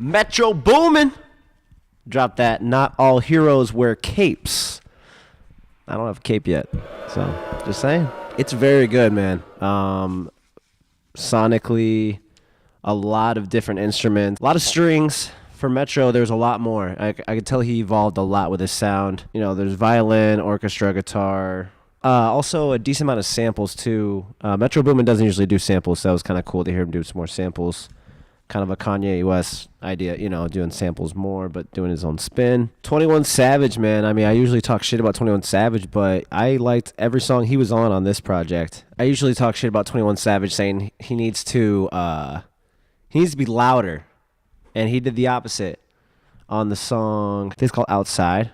Metro Boomin dropped that Not All Heroes Wear Capes. I don't have a cape yet, so just saying. It's very good, man. Sonically, a lot of different instruments, a lot of strings. For Metro, there's a lot more. I could tell he evolved a lot with his sound. You know, there's violin, orchestra, guitar. Also a decent amount of samples, too. Metro Boomin doesn't usually do samples, so it was kind of cool to hear him do some more samples. Kind of a Kanye West idea, you know, doing samples more, but doing his own spin. 21 Savage, man. I mean, I usually talk shit about 21 Savage, but I liked every song he was on this project. I usually talk shit about 21 Savage, saying he needs to be louder, and he did the opposite on the song. I think it's called Outside.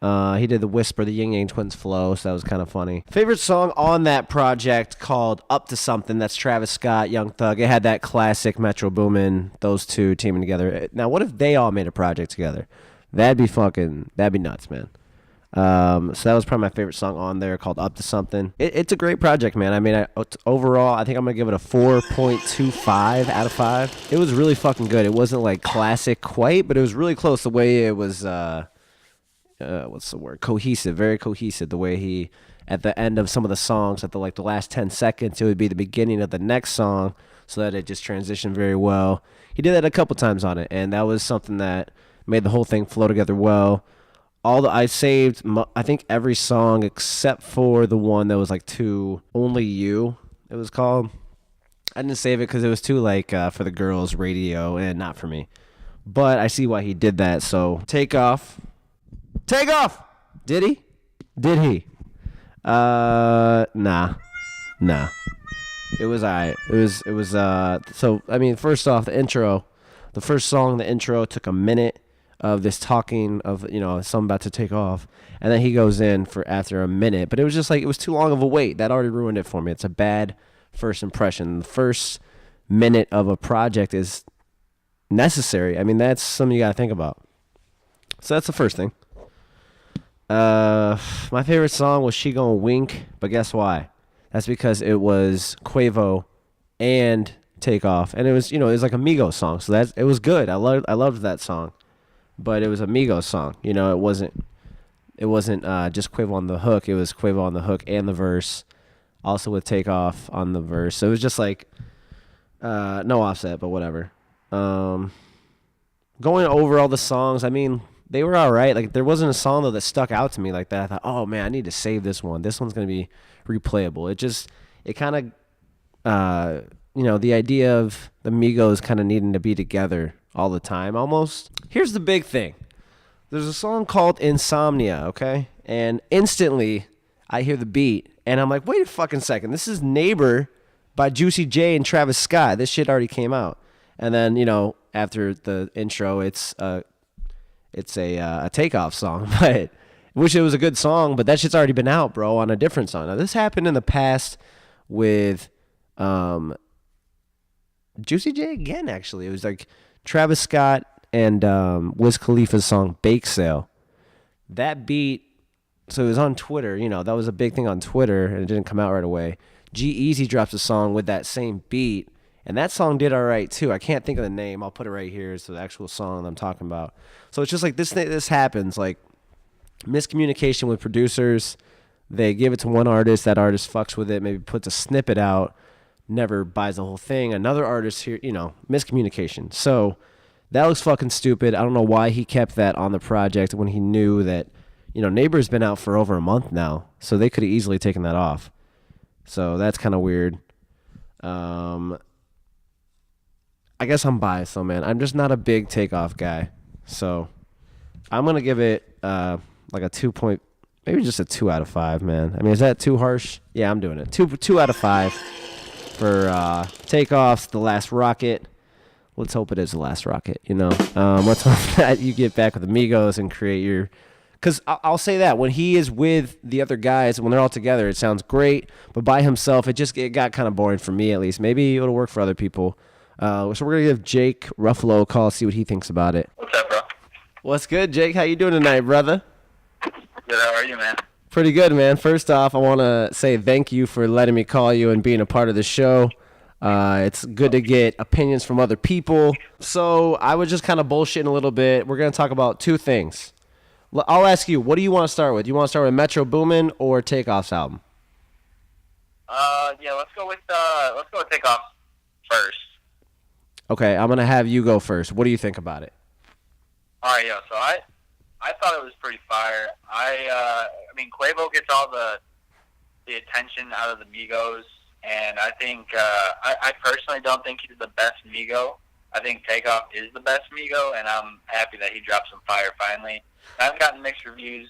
He did the Whisper, the Yin Yang Twins flow, so that was kind of funny. Favorite song on that project called Up to Something. That's Travis Scott, Young Thug. It had that classic Metro Boomin, those two teaming together. Now, what if they all made a project together? That'd be nuts, man. So that was probably my favorite song on there, called Up to Something. It's a great project, man. I mean, overall, I think I'm going to give it a 4.25 out of 5. It was really fucking good. It wasn't like classic quite, but it was really close the way it was... what's the word? Cohesive, very cohesive. The way he, at the end of some of the songs, at the last 10 seconds, it would be the beginning of the next song, so that it just transitioned very well. He did that a couple times on it, and that was something that made the whole thing flow together well. I saved, I think, every song except for the one that was like to Only You, it was called. I didn't save it because it was too for the girls' radio and not for me. But I see why he did that. So Take Off. Did he? Nah. It was alright. It was so I mean, first off, the first song, the intro took a minute of this talking of, you know, something about to take off, and then he goes in for after a minute, but it was just like, it was too long of a wait. That already ruined it for me. It's a bad first impression. The first minute of a project is necessary. I mean, that's something you gotta think about. So that's the first thing. My favorite song was She Gon' Wink, but guess why? That's because it was Quavo and Takeoff, and it was, you know, it was like a Migos song, so it was good. I loved that song, but it was a Migos song. You know, it wasn't just Quavo on the hook. It was Quavo on the hook and the verse, also with Takeoff on the verse. So it was just like no Offset, but whatever. Going over all the songs, I mean, they were all right. Like, there wasn't a song, though, that stuck out to me like that. I thought, oh, man, I need to save this one. This one's going to be replayable. It kind of, you know, the idea of the Migos kind of needing to be together all the time almost. Here's the big thing. There's a song called Insomnia, okay? And instantly, I hear the beat, and I'm like, wait a fucking second. This is Neighbor by Juicy J and Travis Scott. This shit already came out. And then, you know, after the intro, it's a Takeoff song, but wish it was a good song, but that shit's already been out, bro, on a different song. Now, this happened in the past with Juicy J again, actually. It was like Travis Scott and Wiz Khalifa's song Bake Sale. That beat, so it was on Twitter, you know, that was a big thing on Twitter, and it didn't come out right away. G-Eazy drops a song with that same beat, and that song did all right, too. I can't think of the name. I'll put it right here. It's the actual song I'm talking about. So it's just like this happens, like miscommunication with producers. They give it to one artist. That artist fucks with it, maybe puts a snippet out, never buys the whole thing. Another artist here, you know, miscommunication. So that was fucking stupid. I don't know why he kept that on the project when he knew that, you know, Neighbor's been out for over a month now. So they could have easily taken that off. So that's kind of weird. I guess I'm biased though, man. I'm just not a big Takeoff guy. So I'm going to give it like a 2 point, maybe just a 2 out of 5, man. I mean, is that too harsh? Yeah, I'm doing it. 2 out of 5 for Takeoff's The Last Rocket. Let's hope it is The Last Rocket, you know. Let's hope that you get back with Amigos and create your... Because I'll say that, when he is with the other guys, when they're all together, it sounds great. But by himself, it got kind of boring for me, at least. Maybe it'll work for other people. So we're going to give Jake Ruffalo a call, see what he thinks about it. What's up, bro? What's good, Jake? How you doing tonight, brother? Good, how are you, man? Pretty good, man. First off, I want to say thank you for letting me call you and being a part of the show. It's good to get opinions from other people. So I was just kind of bullshitting a little bit. We're going to talk about two things. I'll ask you, what do you want to start with? You want to start with Metro Boomin or Takeoff's album? Yeah, let's go with Takeoff first. Okay, I'm going to have you go first. What do you think about it? All right, so I thought it was pretty fire. I mean, Quavo gets all the attention out of the Migos, and I think I personally don't think he's the best Migo. I think Takeoff is the best Migo, and I'm happy that he dropped some fire finally. I've gotten mixed reviews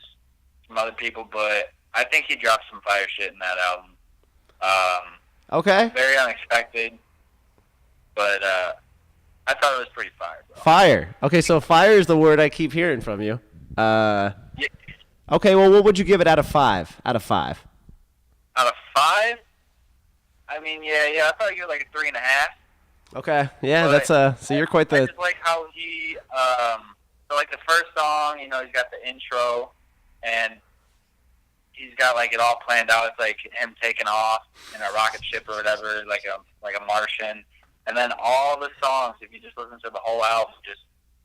from other people, but I think he dropped some fire shit in that album. Okay. Very unexpected, but I thought it was pretty fire, bro. Fire. Okay, so fire is the word I keep hearing from you. Yeah. Okay, well, what would you give it out of 5? Out of 5. Out of 5? I mean, yeah, I thought you were like a 3.5. Okay, yeah, But that's so you're quite I the. just like how he, so like the first song, he's got the intro, and he's got like it all planned out. It's like him taking off in a rocket ship or whatever, like a Martian. And then all the songs, if you just listen to the whole album,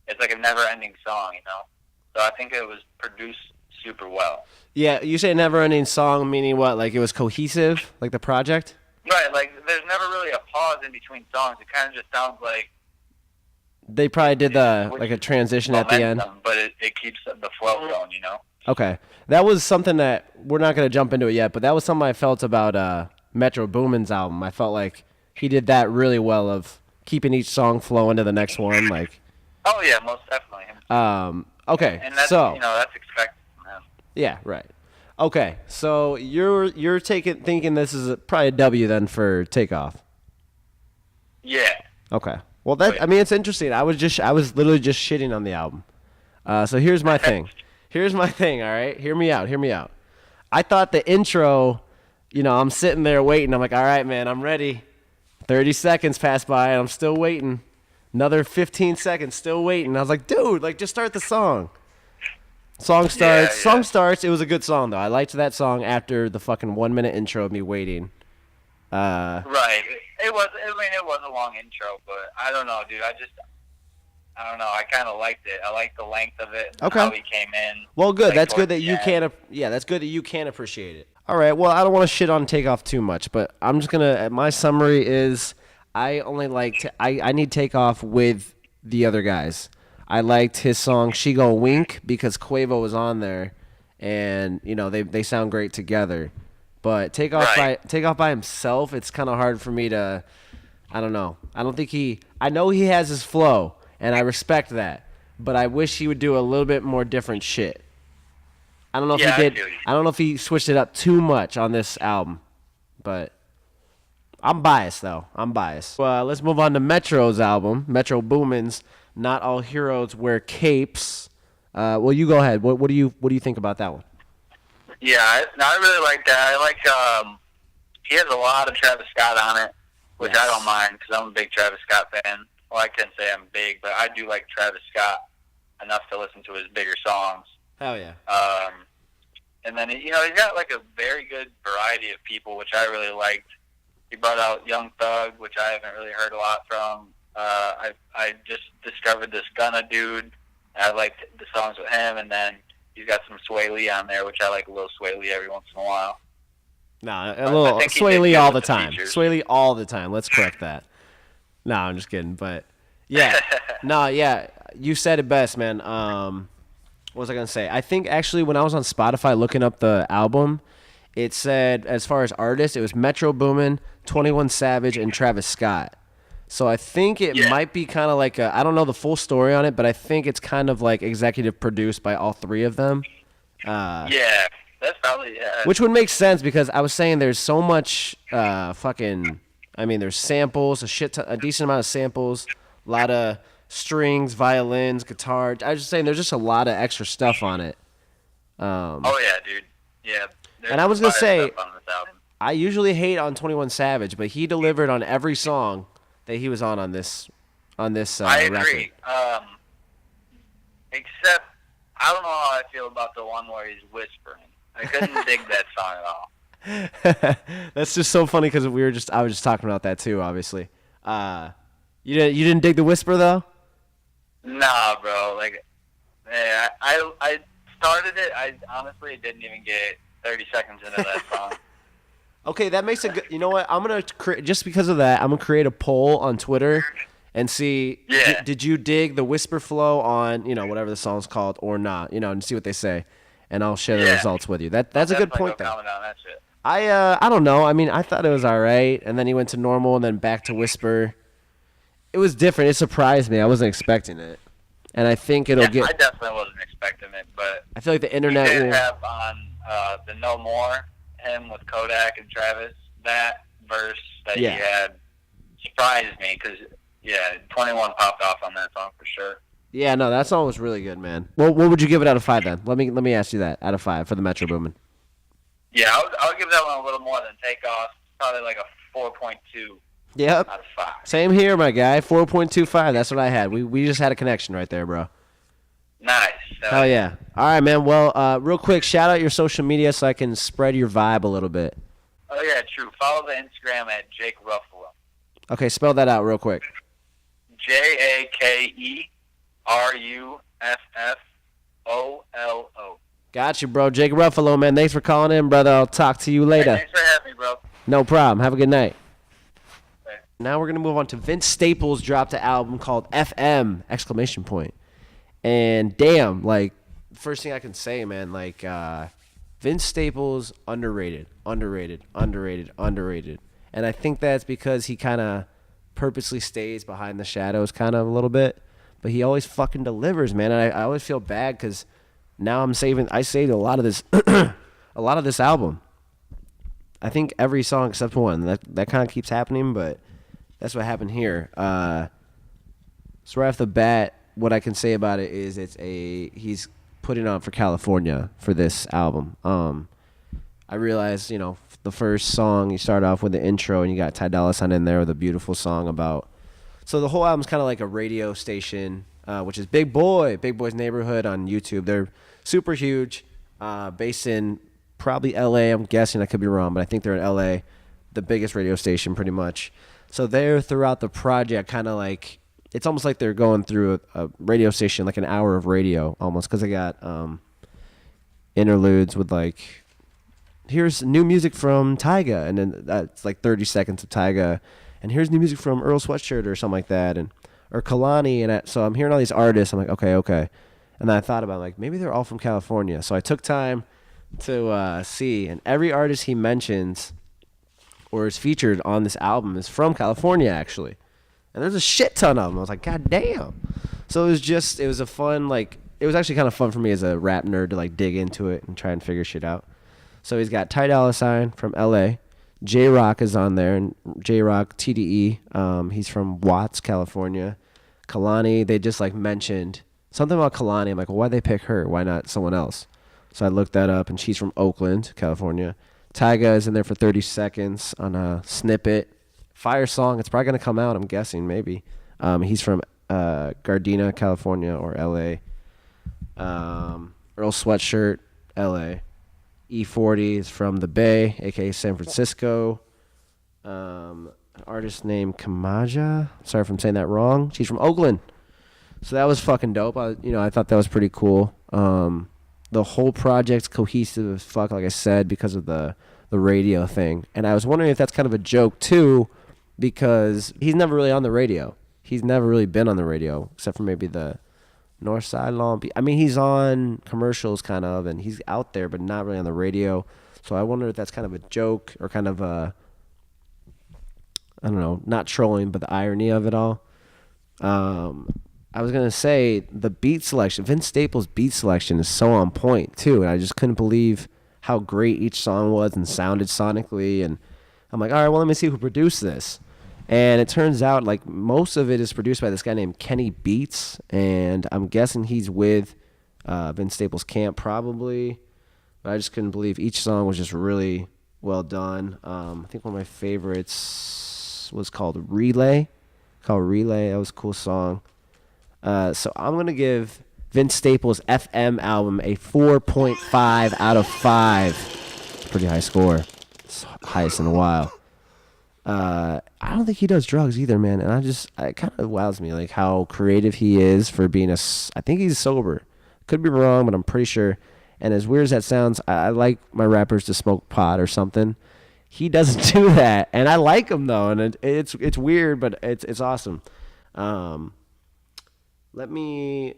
it's like a never-ending song, So I think it was produced super well. Yeah, you say never-ending song, meaning what? Like it was cohesive, like the project? Right, like there's never really a pause in between songs. It kind of just sounds like They probably did like a transition at the end. but it keeps the flow going, Okay, that was something that we're not gonna jump into it yet, but that was something I felt about Metro Boomin's album. I felt like he did that really well of keeping each song flow into the next one. Like, oh yeah, most definitely. Okay, and that's so that's expected from him. yeah, right. Okay, so you're thinking this is probably a W then for Takeoff. Yeah. Okay. Well, I mean, it's interesting. I was literally just shitting on the album. So here's my thing. Here's my thing. All right, hear me out. I thought the intro, I'm sitting there waiting. I'm like, all right, man, I'm ready. 30 seconds pass by, and I'm still waiting. Another 15 seconds, still waiting. I was like, dude, like, just start the song. Song starts. Yeah. Song starts. It was a good song, though. I liked that song after the fucking 1-minute intro of me waiting. Right. It was a long intro, but I don't know, dude. I don't know. I kind of liked it. I liked the length of it. Okay. How he came in. Well, good. Like, That's good that towards you the can. end. That's good that you can appreciate it. All right. Well, I don't want to shit on Takeoff too much, but I'm just gonna. My summary is, I only liked. I need Takeoff with the other guys. I liked his song "She Gon' Wink" because Quavo was on there, and they sound great together. But Takeoff by himself, it's kind of hard for me to. I don't know. I don't think I know he has his flow, and I respect that. But I wish he would do a little bit more different shit. I don't know if he did. I don't know if he switched it up too much on this album, but I'm biased though. Well, let's move on to Metro's album, Metro Boomin's "Not All Heroes Wear Capes." Well, you go ahead. What do you think about that one? Yeah, I really like that. I like he has a lot of Travis Scott on it, which I don't mind because I'm a big Travis Scott fan. Well, I can't say I'm big, but I do like Travis Scott enough to listen to his bigger songs. Hell yeah. And then he's got like a very good variety of people, which I really liked. He brought out Young Thug, which I haven't really heard a lot from. I just discovered this Gunna dude. I liked the songs with him, and then he's got some Sway Lee on there, which I like a little Sway Lee every once in a while. Nah, a little Sway Lee all the time. Sway Lee all the time. Let's correct that. No, I'm just kidding. But yeah, you said it best, man. What was I gonna say? I think actually when I was on Spotify looking up the album, it said as far as artists, it was Metro Boomin, 21 Savage, and Travis Scott. So I think it might be kind of like I don't know the full story on it, but I think it's kind of like executive produced by all three of them. Yeah, that's probably Which would make sense because I was saying there's so much there's samples, a decent amount of samples, a lot of strings, violins, guitar. I was just saying there's just a lot of extra stuff on it. Oh yeah, dude. Yeah. And I was gonna say, I usually hate on 21 Savage, but he delivered on every song that he was on this I agree. record. Except I don't know how I feel about the one where he's whispering. I couldn't dig that song at all. That's just so funny because I was just talking about that too. Obviously, you didn't dig the whisper though. Nah, bro. Like, yeah, I started it. I honestly didn't even get 30 seconds into that song. Okay, that makes a good. You know what? I'm gonna just because of that. I'm gonna create a poll on Twitter and see. Yeah. Did you dig the whisper flow on whatever the song's called or not? And see what they say, and I'll share the Yeah. results with you. That's a good point Go though. comment on that shit. I don't know. I mean, I thought it was all right, and then he went to normal, and then back to whisper. It was different. It surprised me. I wasn't expecting it, and I think it'll get. I definitely wasn't expecting it, but I feel like the he internet did will. have on the No More, him with Kodak and Travis, that verse that Yeah. he had surprised me because, 21 popped off on that song for sure. Yeah, no, that song was really good, man. Well, what would you give it out of 5 then? Let me ask you that out of 5 for the Metro Boomin. Yeah, I'll give that one a little more than Takeoff. Probably like a 4.2 Yep. out of 5. Same here, my guy. 4.25. That's what I had. We just had a connection right there, bro. Nice. Hell yeah. All right, man. Well, real quick, shout out your social media so I can spread your vibe a little bit. Oh, yeah, true. Follow the Instagram at Jake Ruffalo. Okay, spell that out real quick. JakeRuffolo. Got you, bro. Jake Ruffalo, man. Thanks for calling in, brother. I'll talk to you later. Hey, thanks for having me, bro. No problem. Have a good night. Okay. Now we're going to move on to Vince Staples dropped an album called FM, exclamation point. And damn, like, first thing I can say, man, like, Vince Staples, underrated. And I think that's because he kind of purposely stays behind the shadows kind of a little bit. But he always fucking delivers, man. And I always feel bad because now I saved a lot of this album. I think every song except one. That kind of keeps happening, but that's what happened here. So right off the bat, what I can say about it is he's putting on for California for this album. I realized, the first song you start off with the intro and you got Ty Dolla $ign in there with a beautiful song about. So the whole album's kind of like a radio station, which is Big Boy's Neighborhood on YouTube. They're super huge, based in probably LA. I'm guessing, I could be wrong, but I think they're in LA, the biggest radio station pretty much. So they're throughout the project kind of like, it's almost like they're going through a radio station, like an hour of radio almost, because they got interludes with like, here's new music from Tyga, and then that's like 30 seconds of Tyga, and here's new music from Earl Sweatshirt or something like that, or Kalani, and so I'm hearing all these artists. I'm like, okay, and then I thought about like maybe they're all from California, so I took time to see, and every artist he mentions or is featured on this album is from California actually, and there's a shit ton of them. I was like, god damn. So it was a fun, like, it was actually kind of fun for me as a rap nerd to like dig into it and try and figure shit out. So he's got Ty Dolla $ign from LA. J-Rock is on there, and J-Rock TDE. He's from Watts, California. Kalani, they just like mentioned something about Kalani. I'm like, well, why'd they pick her? Why not someone else? So I looked that up, and she's from Oakland, California. Tyga is in there for 30 seconds on a snippet. Fire song. It's probably going to come out, I'm guessing, maybe. He's from Gardena, California, or LA. Earl Sweatshirt, LA. E40 is from the Bay, a.k.a. San Francisco. An artist named Kamaja. Sorry if I'm saying that wrong. She's from Oakland. So that was fucking dope. I thought that was pretty cool. The whole project's cohesive as fuck, like I said, because of the radio thing. And I was wondering if that's kind of a joke, too, because he's never really on the radio. He's never really been on the radio, except for maybe the Northside Long Beach. I mean, he's on commercials kind of, and he's out there, but not really on the radio. So I wonder if that's kind of a joke or kind of a, I don't know, not trolling, but the irony of it all. I was going to say the beat selection, Vince Staples' beat selection is so on point too. And I just couldn't believe how great each song was and sounded sonically. And I'm like, all right, well, let me see who produced this. And it turns out like most of it is produced by this guy named Kenny Beats, and I'm guessing he's with Vince Staples' camp probably. But I just couldn't believe each song was just really well done. I think one of my favorites was called Relay. That was a cool song. So I'm gonna give Vince Staples' FM album a 4.5 out of 5. Pretty high score. It's highest in a while. I don't think he does drugs either, man. And it kind of wows me, like how creative he is for being I think he's sober. Could be wrong, but I'm pretty sure. And as weird as that sounds, I like my rappers to smoke pot or something. He doesn't do that, and I like him though, and it's weird, but it's awesome. Let me.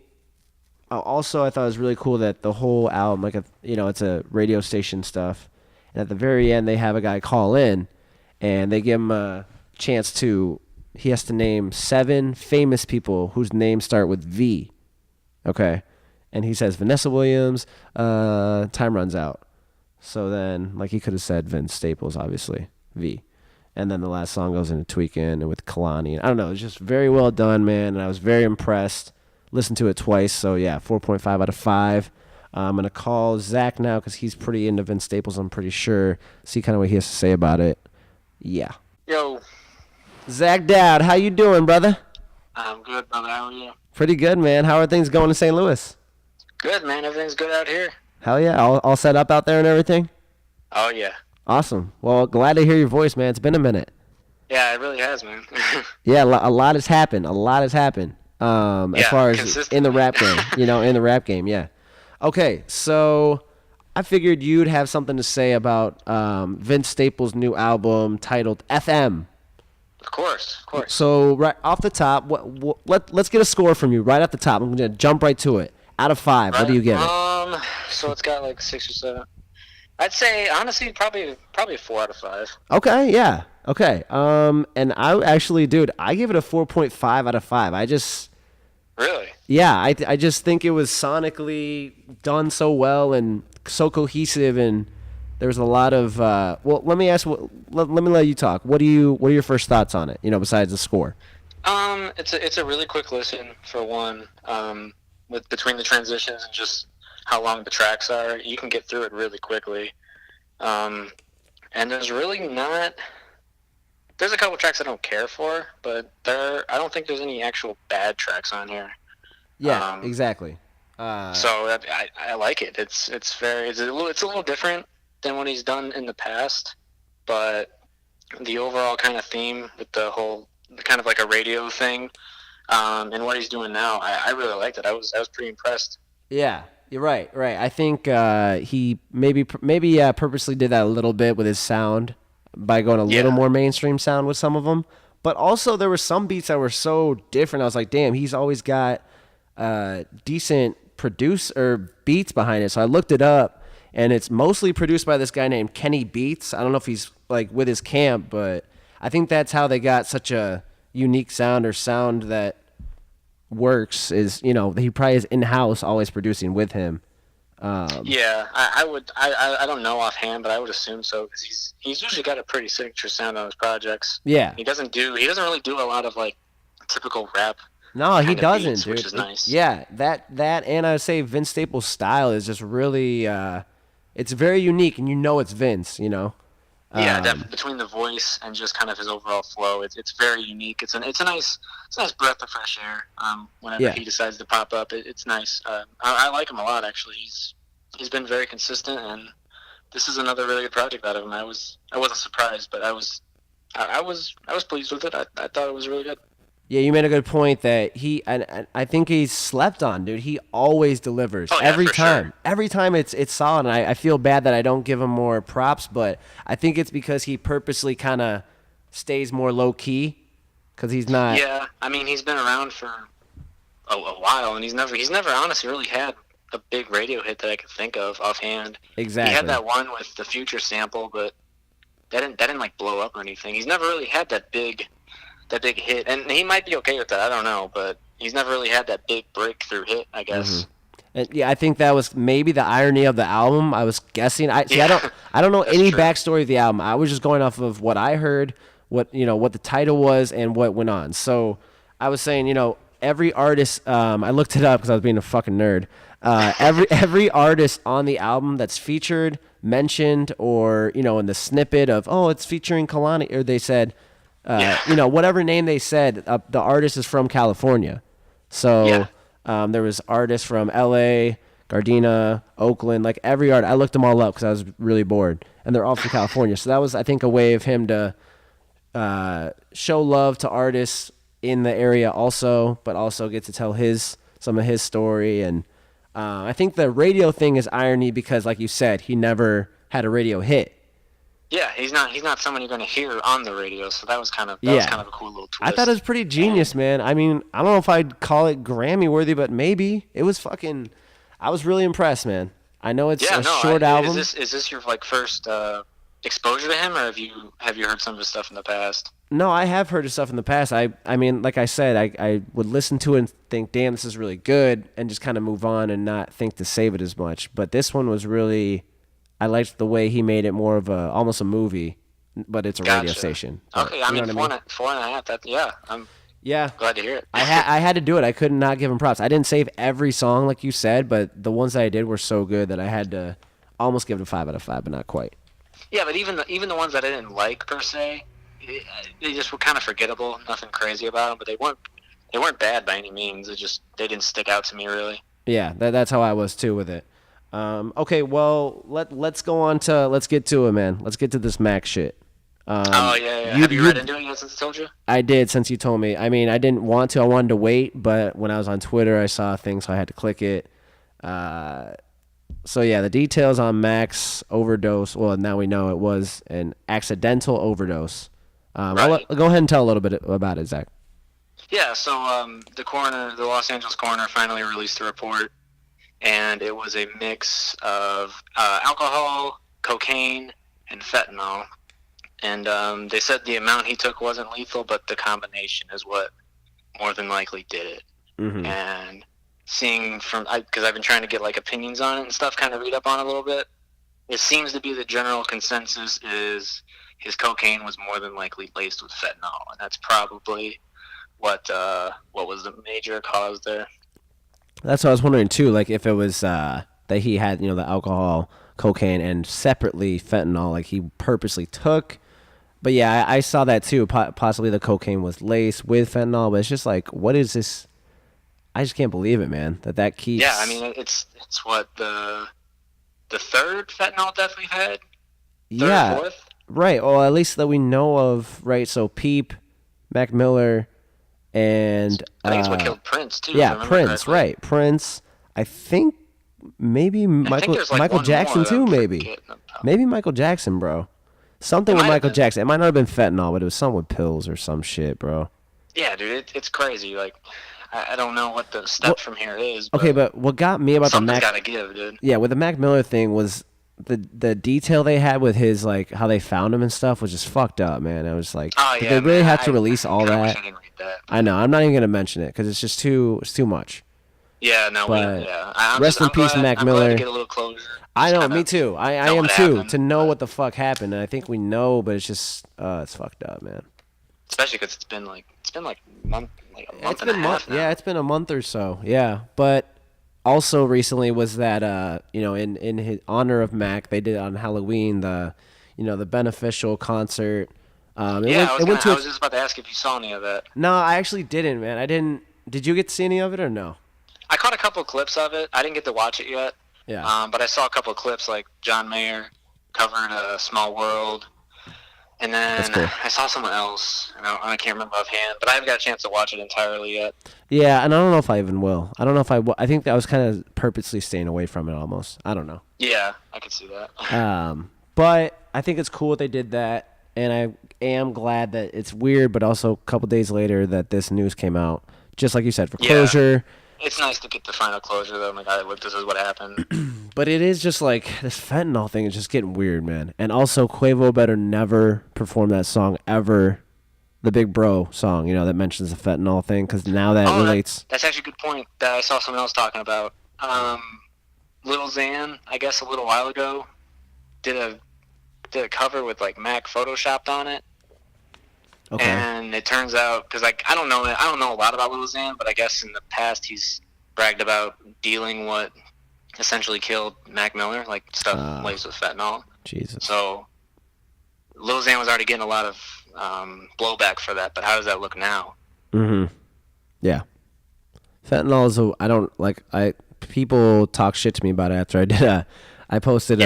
Also, I thought it was really cool that the whole album, it's a radio station stuff, and at the very end they have a guy call in, and they give him a chance to. He has to name 7 famous people whose names start with V. Okay, and he says Vanessa Williams. Time runs out. So then, like he could have said Vince Staples, obviously, V. And then the last song goes into Tweakin' and with Kalani. I don't know. It's just very well done, man. And I was very impressed. Listened to it twice. So, yeah, 4.5 out of 5. I'm going to call Zach now because he's pretty into Vince Staples, I'm pretty sure. See kind of what he has to say about it. Yeah. Yo. Zach Dowd, how you doing, brother? I'm good, brother. How are you? Pretty good, man. How are things going in St. Louis? Good, man. Everything's good out here. Hell yeah. All set up out there and everything? Oh, yeah. Awesome. Well, glad to hear your voice, man. It's been a minute. Yeah, it really has, man. Yeah, a lot has happened. As far as in the rap game, in the rap game, yeah. Okay, so I figured you'd have something to say about Vince Staples' new album titled FM. Of course. So right off the top, let's get a score from you right off the top. I'm going to jump right to it. Out of 5, what do you give it? So it's got like 6 or 7. I'd say honestly probably 4 out of 5. Okay, yeah. Okay. And I actually, dude, I give it a 4.5 out of 5. Really? Yeah, I just think it was sonically done so well and so cohesive, and there was a lot of let me let you talk. What are your first thoughts on it, besides the score? It's a really quick listen for one. With between the transitions and just how long the tracks are, you can get through it really quickly. And there's really not. There's a couple tracks I don't care for, but I don't think there's any actual bad tracks on here. Yeah, exactly. So I like it. It's a little different than what he's done in the past, but the overall kind of theme with the whole kind of like a radio thing. And what he's doing now, I really liked it. I was pretty impressed. Yeah, you're right. I think he maybe purposely did that a little bit with his sound by going a little more mainstream sound with some of them. But also there were some beats that were so different. I was like, damn, he's always got decent beats behind it. So I looked it up, and it's mostly produced by this guy named Kenny Beats. I don't know if he's like with his camp, but I think that's how they got such a unique sound that works is, he probably is in-house always producing with him. I don't know offhand, but I would assume so because he's usually got a pretty signature sound on his projects. Yeah. He doesn't really do a lot of like typical rap. No, he doesn't, beats, dude. Which is nice. Yeah, that and I would say Vince Staples' style is just really it's very unique, and it's Vince, Yeah, definitely. Between the voice and just kind of his overall flow, it's very unique. It's a nice breath of fresh air. Whenever he decides to pop up, it's nice. I like him a lot, actually. He's been very consistent, and this is another really good project out of him. I wasn't surprised, but I was pleased with it. I thought it was really good. Yeah, you made a good point that I think he's slept on, dude. He always delivers. Oh, yeah, every for time. Sure. Every time it's solid, and I feel bad that I don't give him more props, but I think it's because he purposely kind of stays more low-key because he's not... Yeah, I mean, he's been around for a while, and he's never honestly really had a big radio hit that I could think of offhand. Exactly. He had that one with the Future sample, but that didn't like blow up or anything. He's never really had that big hit, and he might be okay with that. I don't know, but he's never really had that big breakthrough hit, I guess. Mm-hmm. And yeah, I think that was maybe the irony of the album. I was guessing. I don't know any backstory of the album. I was just going off of what I heard, what the title was, and what went on. So I was saying, every artist. I looked it up because I was being a fucking nerd. Every artist on the album that's featured, mentioned, or in the snippet of it's featuring Kalani, or they said. Whatever name they said, the artist is from California. So there was artists from L.A., Gardena, Oakland, like every art. I looked them all up because I was really bored, and they're all from California. So that was, I think, a way of him to show love to artists in the area also, but also get to tell some of his story. And I think the radio thing is irony because, like you said, he never had a radio hit. Yeah, he's not someone you're going to hear on the radio, so that was kind of a cool little twist. I thought it was pretty genius, man. I mean, I don't know if I'd call it Grammy worthy, but maybe it was fucking. I was really impressed, man. I know it's a short album. Is this your like first exposure to him, or have you heard some of his stuff in the past? No, I have heard his stuff in the past. I mean, like I said, I would listen to it and think, damn, this is really good, and just kind of move on and not think to save it as much. But this one was really. I liked the way he made it more of almost a movie, but it's a radio station. Okay, I mean, four and a half. I'm glad to hear it. I had to do it. I could not give him props. I didn't save every song like you said, but the ones that I did were so good that I had to almost give it a 5 out of 5, but not quite. Yeah, but even the ones that I didn't like per se, they just were kind of forgettable. Nothing crazy about them, but they weren't bad by any means. They didn't stick out to me really. Yeah, that's how I was too with it. Okay, well, let's get to it, man. Let's get to this Mac shit. Yeah. Have you read into it yet since I told you? I did, since you told me. I mean, I didn't want to. I wanted to wait, but when I was on Twitter, I saw things, so I had to click it. So, yeah, the details on Mac's overdose. Well, now we know it was an accidental overdose. Right. I'll go ahead and tell a little bit about it, Zach. Yeah, so the Los Angeles coroner finally released a report. And it was a mix of alcohol, cocaine, and fentanyl. And they said the amount he took wasn't lethal, but the combination is what more than likely did it. Mm-hmm. And seeing because I've been trying to get like opinions on it and stuff, kind of read up on it a little bit. It seems to be the general consensus is his cocaine was more than likely laced with fentanyl, and that's probably what was the major cause there. That's what I was wondering too, like if it was that he had, the alcohol, cocaine, and separately fentanyl, like he purposely took. But yeah, I saw that too. Possibly the cocaine was laced with fentanyl, but it's just like, what is this? I just can't believe it, man. That keeps. Yeah, I mean, it's what the third fentanyl death we've had. Yeah, fourth? Right. Well, at least that we know of, right? So Peep, Mac Miller. And I think it's what killed Prince too. Yeah, Prince, correctly. Right? Prince. I think maybe Michael Jackson too. Maybe Michael Jackson, bro. Something with Michael Jackson. It might not have been fentanyl, but it was something with pills or some shit, bro. Yeah, dude, it's crazy. Like, I don't know what the step from here is. Okay, but what got me about the Mac? Something's gotta give, dude. Yeah, with the Mac Miller thing was the detail they had with his, like, how they found him and stuff was just fucked up, man. I was like, oh, did they really have to release all that? I didn't read that. I know. I'm not even gonna mention it because it's just too much. Yeah, no. But yeah. Rest in peace, Mac Miller. I'm glad to get a little closure. I know, me too. I am too. Happened, to know what the fuck happened, and I think we know, but it's just it's fucked up, man. Especially because it's been a month and a half now. Yeah, it's been a month or so. Yeah, but also recently was that in his honor of Mac, they did on Halloween the beneficial concert. I was just about to ask if you saw any of that. No, I actually didn't, man. I didn't. Did you get to see any of it or no? I caught a couple clips of it. I didn't get to watch it yet. Yeah. But I saw a couple clips, like John Mayer covered A Small World. And then cool. I saw someone else, and I can't remember offhand, but I haven't got a chance to watch it entirely yet. Yeah, and I don't know if I even will. I don't know if I will. I think I was kind of purposely staying away from it almost. I don't know. Yeah, I could see that. But I think it's cool that they did that, and I am glad that it's weird, but also a couple days later that this news came out. Just like you said, for closure. It's nice to get the final closure, though. Like, look, this is what happened. But it is just like, this fentanyl thing is just getting weird, man. And also, Quavo better never perform that song ever. The Big Bro song, that mentions the fentanyl thing, because now that relates. That's actually a good point that I saw someone else talking about. Lil Xan, I guess a little while ago, did a cover with, like, Mac photoshopped on it. Okay. And it turns out, because I don't know a lot about Lil Xan, but I guess in the past he's bragged about dealing what essentially killed Mac Miller, like stuff laced with fentanyl. Jesus. So Lil Xan was already getting a lot of blowback for that, but how does that look now? Mm-hmm. Yeah. Fentanyl is people talk shit to me about it after I did. I posted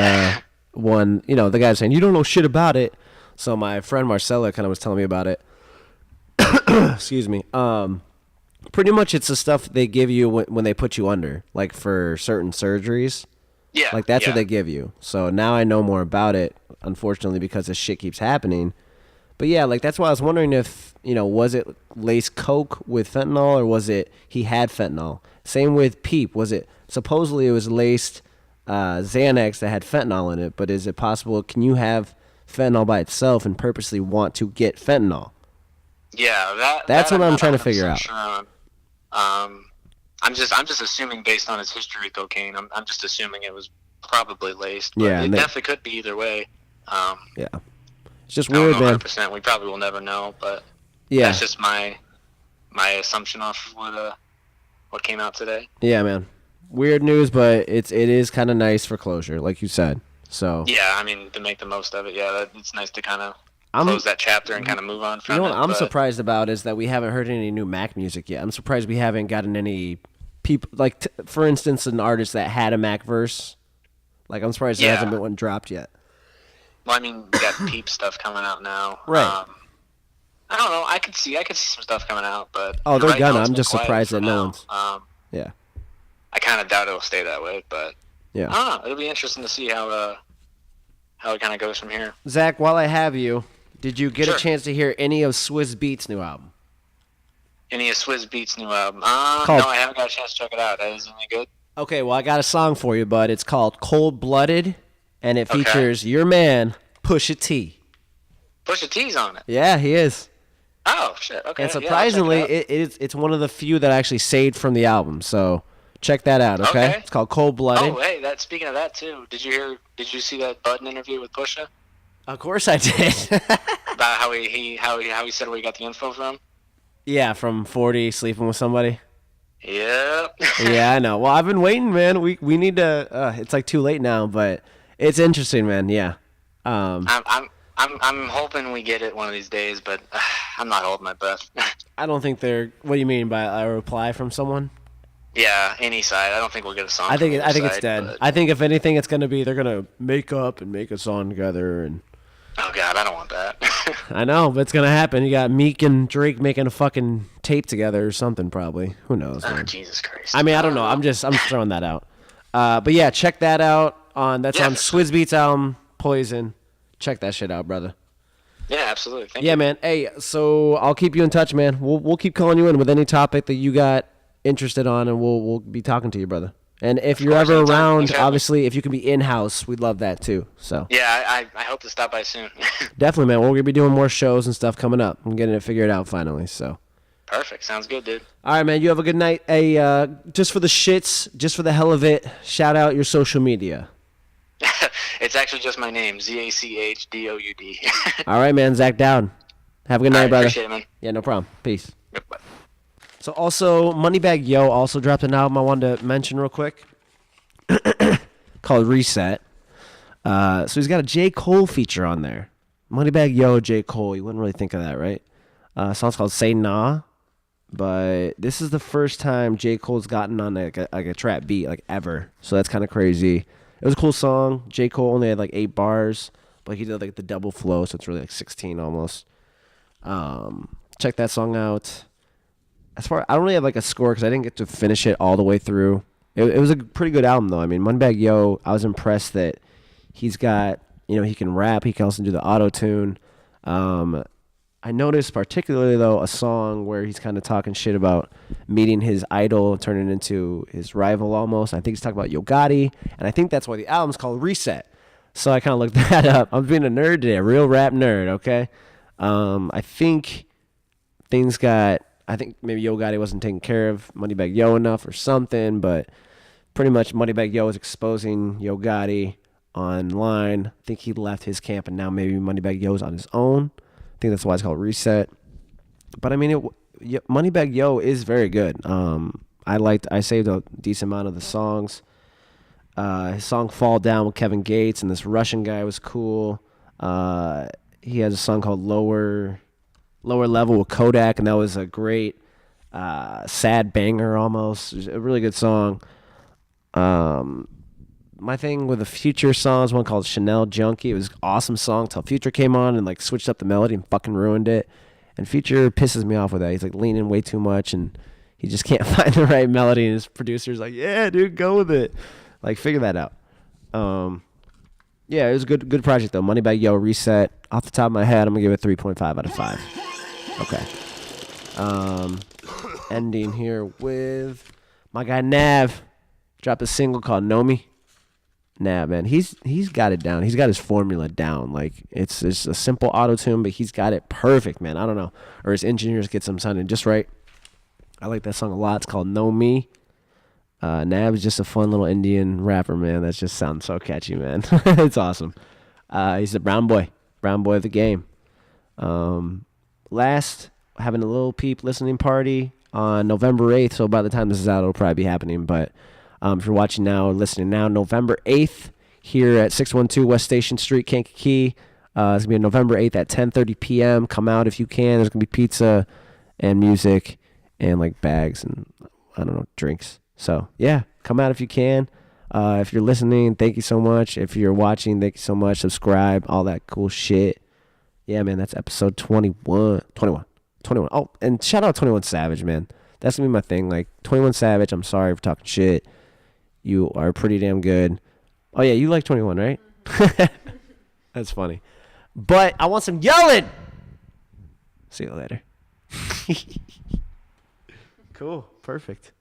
one. You know, the guy saying you don't know shit about it. So my friend Marcella kind of was telling me about it. Excuse me. Pretty much it's the stuff they give you when they put you under, like for certain surgeries. Yeah. Like that's what they give you. So now I know more about it, unfortunately, because this shit keeps happening. But yeah, like that's why I was wondering if, you know, was it laced coke with fentanyl or was it he had fentanyl? Same with Peep. Was it supposedly it was laced Xanax that had fentanyl in it, but is it possible, can you have fentanyl by itself and purposely want to get fentanyl? Yeah, that's what I'm trying to figure out. Sure I'm just assuming based on his history with cocaine. I'm just assuming it was probably laced. But it definitely could be either way. Yeah, it's just weird, man. 100%. We probably will never know, but yeah, that's just my assumption off of what came out today. Yeah, man. Weird news, but it is kind of nice for closure, like you said. So yeah, I mean, to make the most of it. Yeah, it's nice to kind of close that chapter and kind of move on from it. You know what I'm surprised about is that we haven't heard any new Mac music yet. I'm surprised we haven't gotten any people, like, for instance, an artist that had a Mac verse. Like, I'm surprised there hasn't been one dropped yet. Well, I mean, we got Peep stuff coming out now. Right. I don't know. I could see some stuff coming out, but they're gonna. I'm just surprised that no one's. Yeah. I kind of doubt it'll stay that way, but yeah. I don't know. It'll be interesting to see how it kind of goes from here. Zach, while I have you, did you get a chance to hear any of Swizz Beatz' new album? Any of Swizz Beatz' new album? No, I haven't got a chance to check it out. Is it any good? Okay, well, I got a song for you, bud. It's called Cold Blooded, and it features your man, Pusha T. Pusha T's on it? Yeah, he is. Oh, shit. Okay. And surprisingly, it's one of the few that I actually saved from the album, so check that out, okay? It's called Cold Blooded. Oh, hey, speaking of that, too, did you see that Budden interview with Pusha? Of course I did. About how he said where he got the info from? Yeah, from 40 sleeping with somebody. Yep. Yeah, I know. Well, I've been waiting, man. We need to. It's like too late now, but it's interesting, man. Yeah. I'm hoping we get it one of these days, but I'm not holding my breath. I don't think they're. What do you mean by a reply from someone? Yeah, any side. I don't think we'll get a song. I think it's dead. But I think if anything, it's gonna be they're gonna make up and make a song together and. Oh God, I don't want that. I know, but it's gonna happen. You got Meek and Drake making a fucking tape together or something, probably. Who knows? Oh, Jesus Christ. I mean, I don't know. I'm just throwing that out. But yeah, check that out on Swizz Beatz' album Poison. Check that shit out, brother. Yeah, absolutely. Thank you. Yeah, man. Hey, so I'll keep you in touch, man. We'll keep calling you in with any topic that you got interested on, and we'll be talking to you, brother. And if you're ever around, obviously, if you can be in-house, we'd love that too. So yeah, I hope to stop by soon. Definitely, man. We're gonna be doing more shows and stuff coming up. I'm getting it figured out finally. So perfect. Sounds good, dude. All right, man. You have a good night. Hey, just for the shits, just for the hell of it, shout out your social media. It's actually just my name, ZACHDOUD. All right, man. Zach Dowd. Have a good night, brother. Appreciate it, man. Yeah, no problem. Peace. Yep, bye. So also, MoneyBagg Yo also dropped an album I wanted to mention real quick called Reset. So he's got a J. Cole feature on there. MoneyBagg Yo, J. Cole. You wouldn't really think of that, right? Song's called Say Nah. But this is the first time J. Cole's gotten on like a trap beat like ever. So that's kind of crazy. It was a cool song. J. Cole only had like 8 bars, but he did like the double flow, so it's really like 16 almost. Check that song out. I don't really have like a score because I didn't get to finish it all the way through. It was a pretty good album though. I mean, MoneyBagg Yo, I was impressed that he's got, he can rap, he can also do the auto tune. I noticed particularly though a song where he's kind of talking shit about meeting his idol, turning into his rival almost. I think he's talking about Yo Gotti, and I think that's why the album's called Reset. So I kind of looked that up. I'm being a nerd today, a real rap nerd. Okay, I think maybe Yo Gotti wasn't taking care of MoneyBagg Yo enough or something, but pretty much MoneyBagg Yo is exposing Yo Gotti online. I think he left his camp, and now maybe MoneyBagg Yo is on his own. I think that's why it's called Reset. But I mean, MoneyBagg Yo is very good. I saved a decent amount of the songs. His song Fall Down with Kevin Gates and this Russian guy was cool. He has a song called Lower Level with Kodak, and that was a great sad banger almost. It was a really good song. My thing with the Future song is one called Chanel Junkie. It was an awesome song till Future came on and like switched up the melody and fucking ruined it. And Future pisses me off with that. He's like leaning way too much and he just can't find the right melody. And his producer's like, yeah, dude, go with it. Like, figure that out. Yeah, it was a good project though. MoneyBagg Yo, Reset. Off the top of my head, I'm gonna give it 3.5 out of 5. Okay. Ending here with my guy Nav. Dropped a single called Know Me. Nah, man, he's got it down. He's got his formula down. Like it's a simple auto tune, but he's got it perfect, man. I don't know, or his engineers get some sounding just right. I like that song a lot. It's called Know Me. Nav is just a fun little Indian rapper, man. That just sounds so catchy, man. It's awesome. He's the brown boy of the game. Last, having a little peep listening party on November 8th. So by the time this is out, it'll probably be happening, but. If you're watching now or listening now, November 8th here at 612 West Station Street, Kankakee. It's going to be on November 8th at 10:30 p.m. Come out if you can. There's going to be pizza and music and like bags and, I don't know, drinks. So, yeah, come out if you can. If you're listening, thank you so much. If you're watching, thank you so much. Subscribe, all that cool shit. Yeah, man, that's episode 21. Oh, and shout out 21 Savage, man. That's going to be my thing. Like, 21 Savage, I'm sorry for talking shit. You are pretty damn good. Oh, yeah, you like 21, right? That's funny. But I want some yelling. See you later. Cool. Perfect.